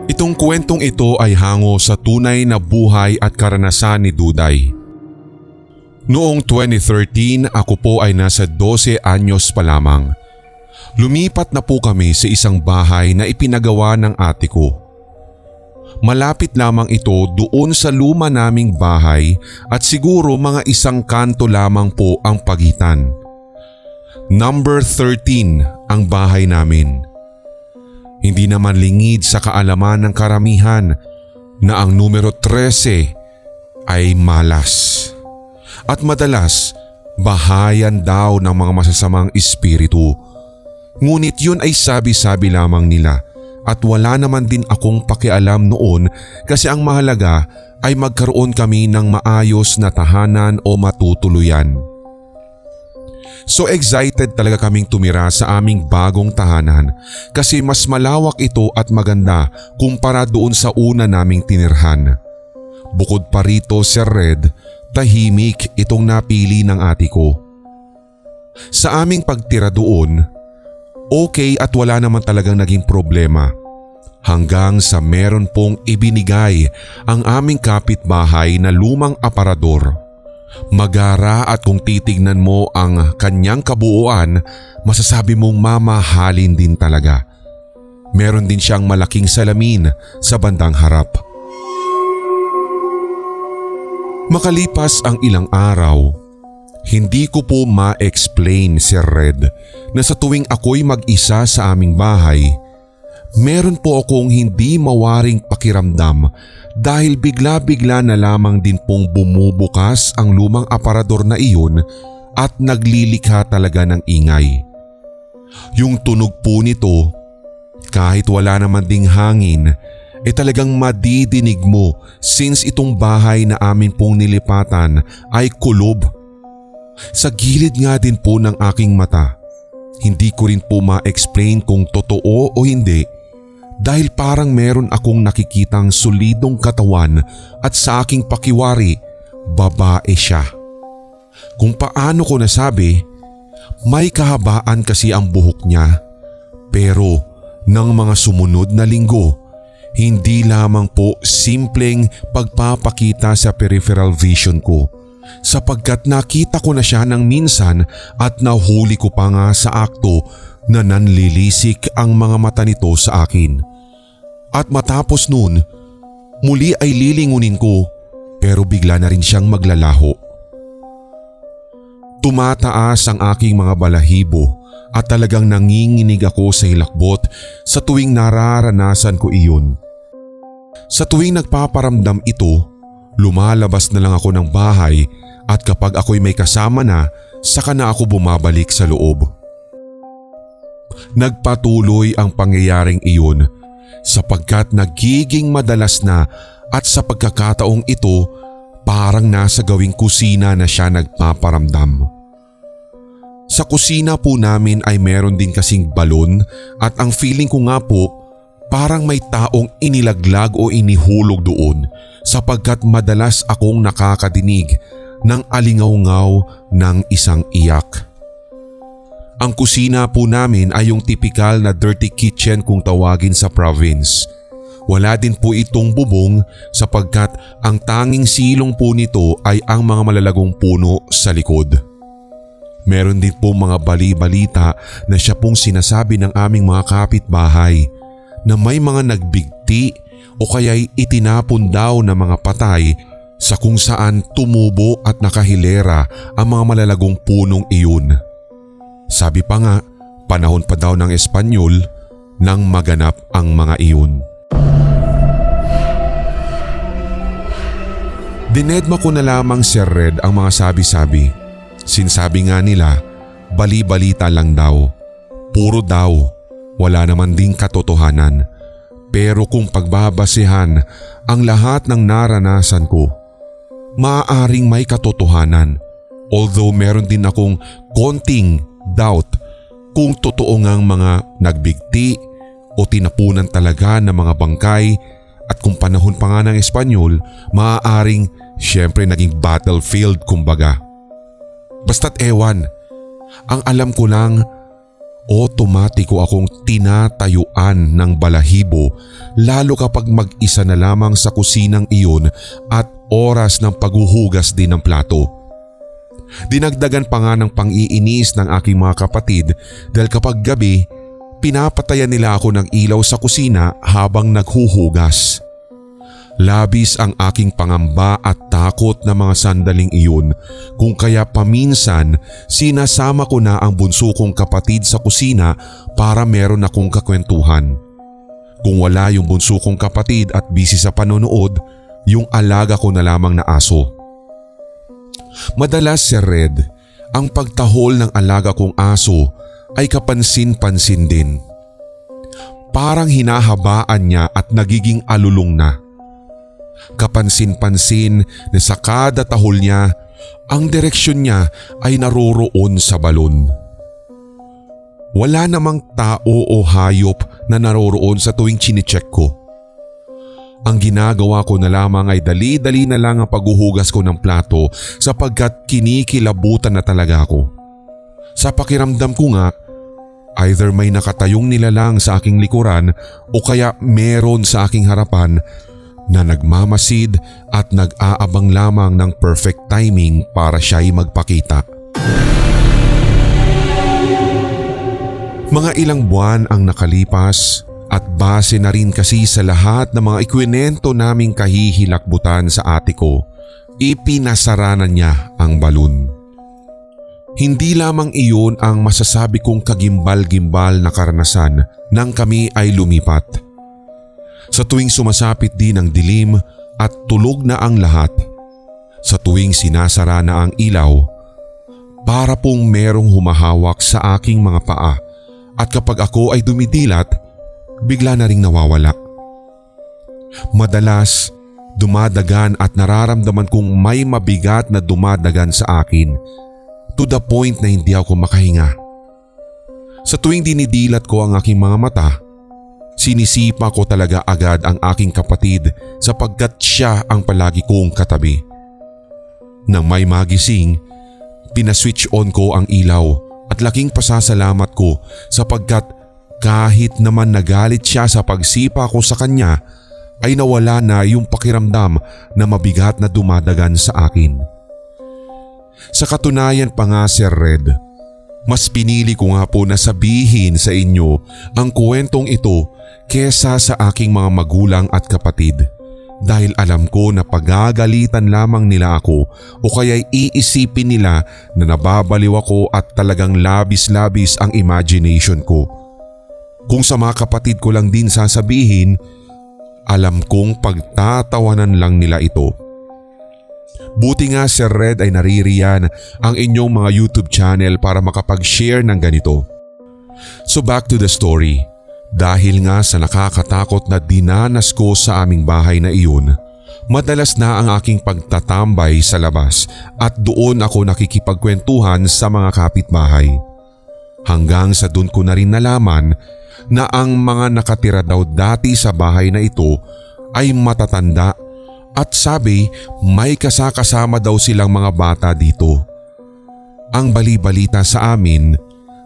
Itong kwentong ito ay hango sa tunay na buhay at karanasan ni Duday. Noong 2013 ako po ay nasa 12 anyos pa lamang. Lumipat na po kami sa isang bahay na ipinagawa ng ate ko. Malapit lamang ito doon sa luma naming bahay at siguro mga isang kanto lamang po ang pagitan. Number 13 ang bahay namin. Hindi naman lingid sa kaalaman ng karamihan na ang numero 13 ay malas. At madalas, bahayan daw ng mga masasamang espiritu. Ngunit yun ay sabi-sabi lamang nila at wala naman din akong pakialam noon kasi ang mahalaga ay magkaroon kami ng maayos na tahanan o matutuluyan. So excited talaga kaming tumira sa aming bagong tahanan kasi mas malawak ito at maganda kumpara doon sa una naming tinirhan. Bukod pa rito, Sir Red, tahimik itong napili ng ate ko. Sa aming pagtira doon, okay at wala naman talagang naging problema. Hanggang sa meron pong ibinigay ang aming kapitbahay na lumang aparador. Magara at kung titignan mo ang kanyang kabuuan, masasabi mong mamahalin din talaga. Meron din siyang malaking salamin sa bandang harap. Makalipas ang ilang araw, hindi ko po ma-explain, Sir Red, na sa tuwing ako'y mag-isa sa aming bahay, meron po akong hindi mawaring pakiramdam dahil bigla-bigla na lamang din pong bumubukas ang lumang aparador na iyon at naglilikha talaga ng ingay. Yung tunog po nito, kahit wala naman ding hangin, talagang madidinig mo since itong bahay na amin pong nilipatan ay kulob. Sa gilid nga din po ng aking mata, hindi ko rin po ma-explain kung totoo o hindi dahil parang meron akong nakikitang solidong katawan at sa aking pakiwari, babae siya. Kung paano ko nasabi, may kahabaan kasi ang buhok niya pero ng mga sumunod na linggo, hindi lamang po simpleng pagpapakita sa peripheral vision ko sapagkat nakita ko na siya ng minsan at nahuli ko pa nga sa akto na nanlilisik ang mga mata nito sa akin. At matapos nun, muli ay lilingunin ko pero bigla na rin siyang maglalaho. Tumataas ang aking mga balahibo at talagang nanginginig ako sa hilakbot sa tuwing nararanasan ko iyon. Sa tuwing nagpaparamdam ito, lumalabas na lang ako ng bahay at kapag ako'y may kasama na, saka na ako bumabalik sa loob. Nagpatuloy ang pangyayaring iyon sapagkat nagiging madalas na at sa pagkakataong ito parang nasa gawing kusina na siya nagpaparamdam. Sa kusina po namin ay meron din kasing balon at ang feeling ko nga po parang may taong inilaglag o inihulog doon sapagkat madalas akong nakakadinig ng alingaw-ngaw ng isang iyak. Ang kusina po namin ay yung tipikal na dirty kitchen kung tawagin sa province. Wala din po itong bubong sapagkat ang tanging silong po nito ay ang mga malalagong puno sa likod. Meron din po mga bali-balita na siya pong sinasabi ng aming mga kapitbahay na may mga nagbigti o kaya'y itinapon daw na mga patay sa kung saan tumubo at nakahilera ang mga malalagong punong iyon. Sabi pa nga, panahon pa daw ng Espanyol nang maganap ang mga iyon. Dinedma ko na lamang, Sir Red, ang mga sabi-sabi. Sinsabi nga nila, bali-balita lang daw. Puro daw, wala naman ding katotohanan. Pero kung pagbabasehan ang lahat ng naranasan ko, maaaring may katotohanan. Although meron din akong konting doubt kung totoo ngang mga nagbigti o tinapunan talaga ng mga bangkay at kung panahon pa nga ng Espanyol, maaaring syempre naging battlefield kumbaga. Basta't ewan, ang alam ko lang Otomatiko akong tinatayuan ng balahibo lalo kapag mag-isa na lamang sa kusinang iyon at oras ng paghuhugas din ng plato. Dinagdagan pa nga ng pang-iinis ng aking mga kapatid dahil kapag gabi, pinapatayan nila ako ng ilaw sa kusina habang naghuhugas. Labis ang aking pangamba at takot na mga sandaling iyon kung kaya paminsan sinasama ko na ang bunso kong kapatid sa kusina para meron akong kakwentuhan. Kung wala yung bunso kong kapatid at busy sa panonood, yung alaga ko na lamang na aso. Madalas, Sir Red, ang pagtahol ng alaga kong aso ay kapansin-pansin din. Parang hinahabaan niya at nagiging alulong na. Kapansin-pansin na sa kada tahol niya, ang direksyon niya ay naroroon sa balon. Wala namang tao o hayop na naroroon sa tuwing chinecheck ko. Ang ginagawa ko na lamang ay dali-dali na lang ang paghuhugas ko ng plato sapagkat kinikilabutan na talaga ako. Sa pakiramdam ko nga, either may nakatayong nilalang sa aking likuran o kaya meron sa aking harapan na nagmamasid at nag-aabang lamang ng perfect timing para siya'y magpakita. Mga ilang buwan ang nakalipas at base na rin kasi sa lahat ng mga ikwinento naming kahihilakbutan sa ate ko, ipinasaranan niya ang balon. Hindi lamang iyon ang masasabi kong kagimbal-gimbal na karanasan nang kami ay lumipat. Sa tuwing sumasapit din ang dilim at tulog na ang lahat, sa tuwing sinasara na ang ilaw, para pong merong humahawak sa aking mga paa at kapag ako ay dumidilat, bigla na ring nawawala. Madalas, dumadagan at nararamdaman kong may mabigat na dumadagan sa akin to the point na hindi ako makahinga. Sa tuwing dinidilat ko ang aking mga mata, sinisipa ko talaga agad ang aking kapatid sapagkat siya ang palagi kong katabi. Nang may magising, pinaswitch on ko ang ilaw at laking pasasalamat ko sapagkat kahit naman nagalit siya sa pagsipa ko sa kanya, ay nawala na yung pakiramdam na mabigat na dumadagan sa akin. Sa katunayan pa nga, Sir Red, mas pinili ko nga po na sabihin sa inyo ang kwentong ito kesa sa aking mga magulang at kapatid dahil alam ko na pagagalitan lamang nila ako o kaya'y iisipin nila na nababaliw ako at talagang labis-labis ang imagination ko. Kung sa mga kapatid ko lang din sasabihin, alam kong pagtatawanan lang nila ito. Buti nga, Sir Red, ay naririyan ang inyong mga YouTube channel para makapag-share ng ganito. So back to the story. Dahil nga sa nakakatakot na dinanas ko sa aming bahay na iyon, madalas na ang aking pagtatambay sa labas at doon ako nakikipagkwentuhan sa mga kapitbahay. Hanggang sa doon ko na rin nalaman na ang mga nakatira daw dati sa bahay na ito ay matatanda at sabi may kasakasama daw silang mga bata dito. Ang bali-balita sa amin,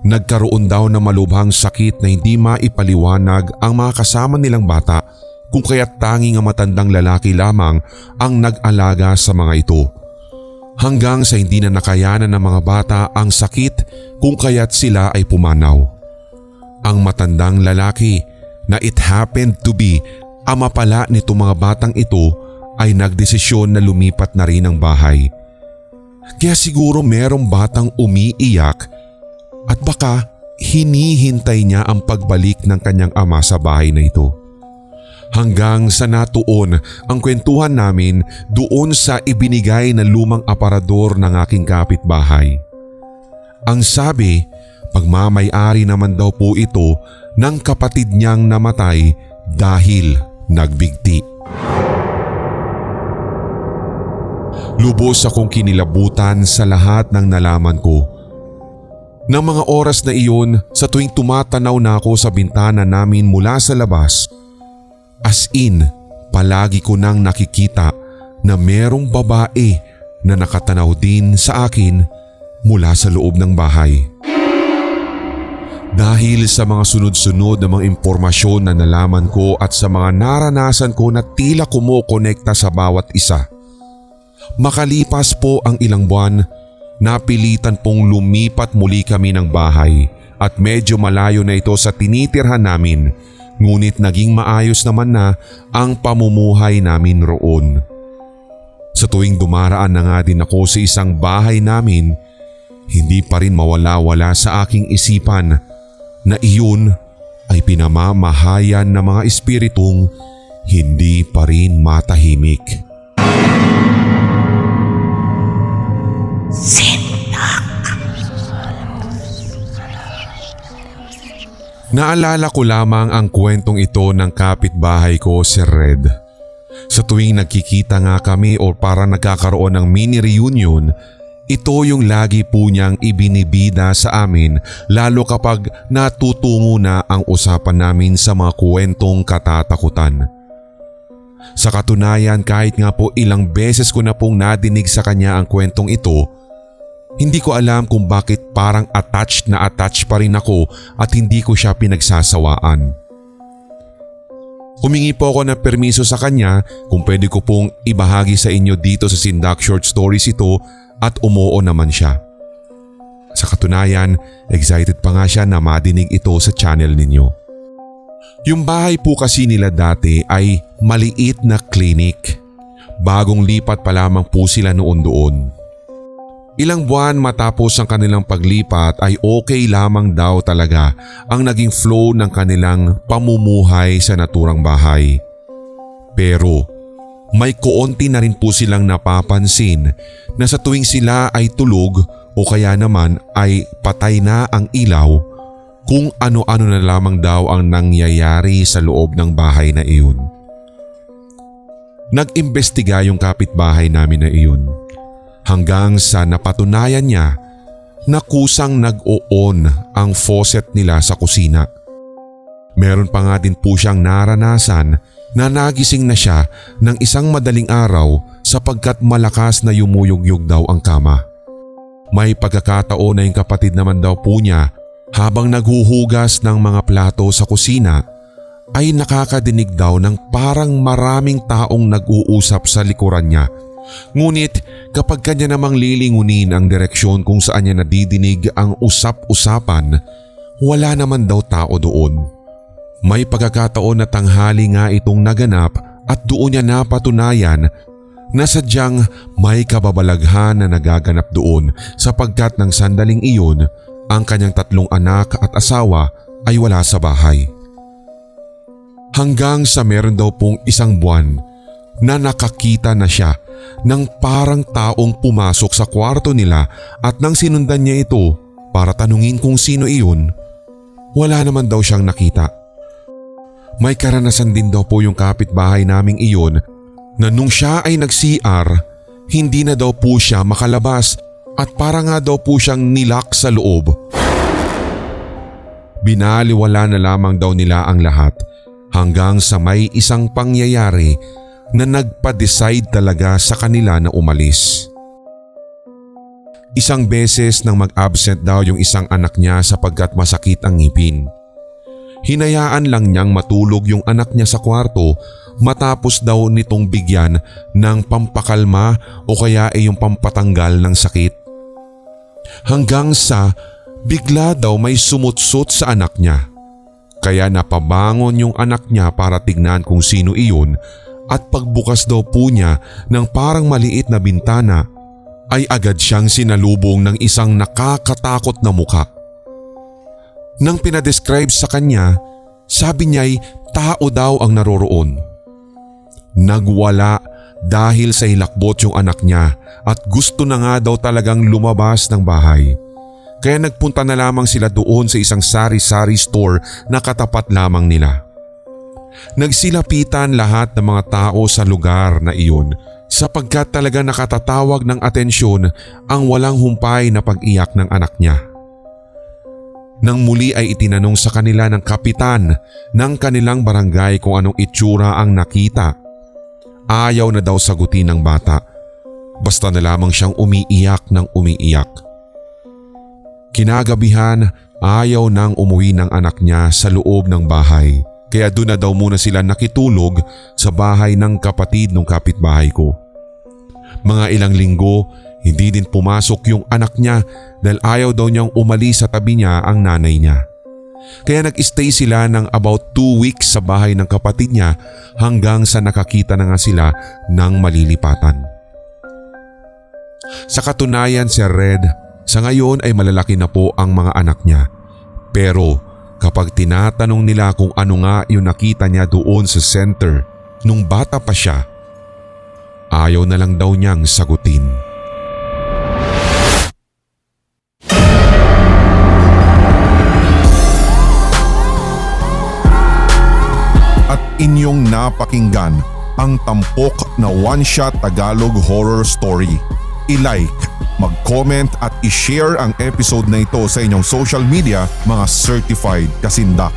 nagkaroon daw ng malubhang sakit na hindi maipaliwanag ang mga kasama nilang bata kung kaya't tanging ang matandang lalaki lamang ang nag-alaga sa mga ito. Hanggang sa hindi na nakayanan ng mga bata ang sakit kung kaya't sila ay pumanaw. Ang matandang lalaki na it happened to be ama pala nito mga batang ito ay nagdesisyon na lumipat na rin ng bahay. Kaya siguro merong batang umiiyak at baka hinihintay niya ang pagbalik ng kanyang ama sa bahay na ito. Hanggang sa natuon ang kwentuhan namin doon sa ibinigay na lumang aparador ng aking kapitbahay. Ang sabi, pagmamay-ari naman daw po ito ng kapatid niyang namatay dahil nagbigti. Lubos akong kinilabutan sa lahat ng nalaman ko. Nang mga oras na iyon, sa tuwing tumatanaw na ako sa bintana namin mula sa labas, as in, palagi ko nang nakikita na merong babae na nakatanaw din sa akin mula sa loob ng bahay. Dahil sa mga sunod-sunod na mga impormasyon na nalaman ko at sa mga naranasan ko na tila kumokonekta sa bawat isa. Makalipas po ang ilang buwan, napilitan pong lumipat muli kami ng bahay at medyo malayo na ito sa tinitirhan namin, ngunit naging maayos naman na ang pamumuhay namin roon. Sa tuwing dumaraan na nga din ako sa isang bahay namin, hindi pa rin mawala-wala sa aking isipan na iyon ay pinamamahayan ng mga espiritong hindi pa rin matahimik. Naalala ko lamang ang kwentong ito ng kapitbahay ko, si Red. Sa tuwing nagkikita nga kami o para nagkakaroon ng mini reunion, ito yung lagi po niyang ibinibida sa amin, lalo kapag natutungo na ang usapan namin sa mga kwentong katatakutan. Sa katunayan, kahit nga po ilang beses ko na pong nadinig sa kanya ang kwentong ito, hindi ko alam kung bakit parang attached pa rin ako at hindi ko siya pinagsasawaan. Humingi po ako ng permiso sa kanya kung pwede ko pong ibahagi sa inyo dito sa Sindak Short Stories ito, at umuo naman siya. Sa katunayan, excited pa nga siya na madinig ito sa channel ninyo. Yung bahay po kasi nila dati ay maliit na clinic. Bagong lipat pa lamang po sila noon doon. Ilang buwan matapos ang kanilang paglipat ay okay lamang daw talaga ang naging flow ng kanilang pamumuhay sa naturang bahay. Pero may koonti na rin po silang napapansin na sa tuwing sila ay tulog o kaya naman ay patay na ang ilaw, kung ano-ano na lamang daw ang nangyayari sa loob ng bahay na iyon. Nag-imbestiga yung kapitbahay namin na iyon hanggang sa napatunayan niya na kusang nag-o-on ang faucet nila sa kusina. Meron pa nga din po siyang naranasan na nagising na siya ng isang madaling araw sapagkat malakas na yumuyog-yog daw ang kama. May pagkakataon na yung kapatid naman daw po niya habang naghuhugas ng mga plato sa kusina ay nakakadinig daw ng parang maraming taong nag-uusap sa likuran niya. Ngunit kapag kanya namang lilingunin ang direksyon kung saan niya nadidinig ang usap-usapan, wala naman daw tao doon. May pagkakataon na tanghali nga itong naganap at doon niya napatunayan na sadyang may kababalaghan na nagaganap doon sapagkat ng sandaling iyon ang kanyang 3 anak at asawa ay wala sa bahay. Hanggang sa meron daw pong 1 buwan na nakakita na siya ng parang taong pumasok sa kwarto nila at nang sinundan niya ito para tanungin kung sino iyon, wala naman daw siyang nakita. May karanasan din daw po yung kapitbahay naming iyon na nung siya ay nag-CR, hindi na daw po siya makalabas at para nga daw po siyang nilak sa loob. Binaliwala na lamang daw nila ang lahat hanggang sa may isang pangyayari na nagpa-decide talaga sa kanila na umalis. Isang beses nang mag-absent daw yung isang anak niya sapagkat masakit ang ngipin. Hinayaan lang niyang matulog yung anak niya sa kwarto matapos daw nitong bigyan ng pampakalma o kaya ay yung pampatanggal ng sakit. Hanggang sa bigla daw may sumutsot sa anak niya. Kaya napabangon yung anak niya para tignan kung sino iyon at pagbukas daw po niya ng parang maliit na bintana ay agad siyang sinalubong ng isang nakakatakot na mukha. Nang pinadescribe sa kanya, sabi niya'y tao daw ang naroroon. Nagwala dahil sa hilakbot yung anak niya at gusto na nga daw talagang lumabas ng bahay. Kaya nagpunta na lamang sila doon sa isang sari-sari store na katapat lamang nila. Nagsilapitan lahat ng mga tao sa lugar na iyon sapagkat talaga nakatatawag ng atensyon ang walang humpay na pag-iyak ng anak niya. Nang muli ay itinanong sa kanila ng kapitan ng kanilang barangay kung anong itsura ang nakita. Ayaw na daw sagutin ng bata, basta na lamang siyang umiiyak ng umiiyak. Kinagabihan, ayaw nang umuwi ng anak niya sa loob ng bahay. Kaya doon na daw muna sila nakitulog sa bahay ng kapatid ng kapitbahay ko. Mga ilang linggo, hindi din pumasok yung anak niya dahil ayaw daw niyang umalis sa tabi niya ang nanay niya. Kaya nag-stay sila ng about 2 weeks sa bahay ng kapatid niya hanggang sa nakakita na nga sila ng malilipatan. Sa katunayan, Sir Red, sa ngayon ay malalaki na po ang mga anak niya. Pero kapag tinatanong nila kung ano nga yung nakita niya doon sa center nung bata pa siya, ayaw na lang daw niyang sagutin. At inyong napakinggan ang tampok na one-shot Tagalog horror story. I-like, mag-comment at i-share ang episode na ito sa inyong social media, mga certified kasindak.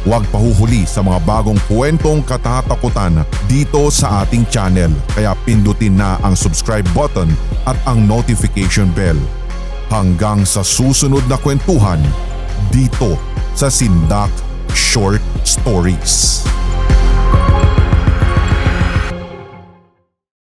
Huwag pahuhuli sa mga bagong kwentong katatakutan dito sa ating channel, kaya pindutin na ang subscribe button at ang notification bell. Hanggang sa susunod na kwentuhan dito sa Sindak Short Stories.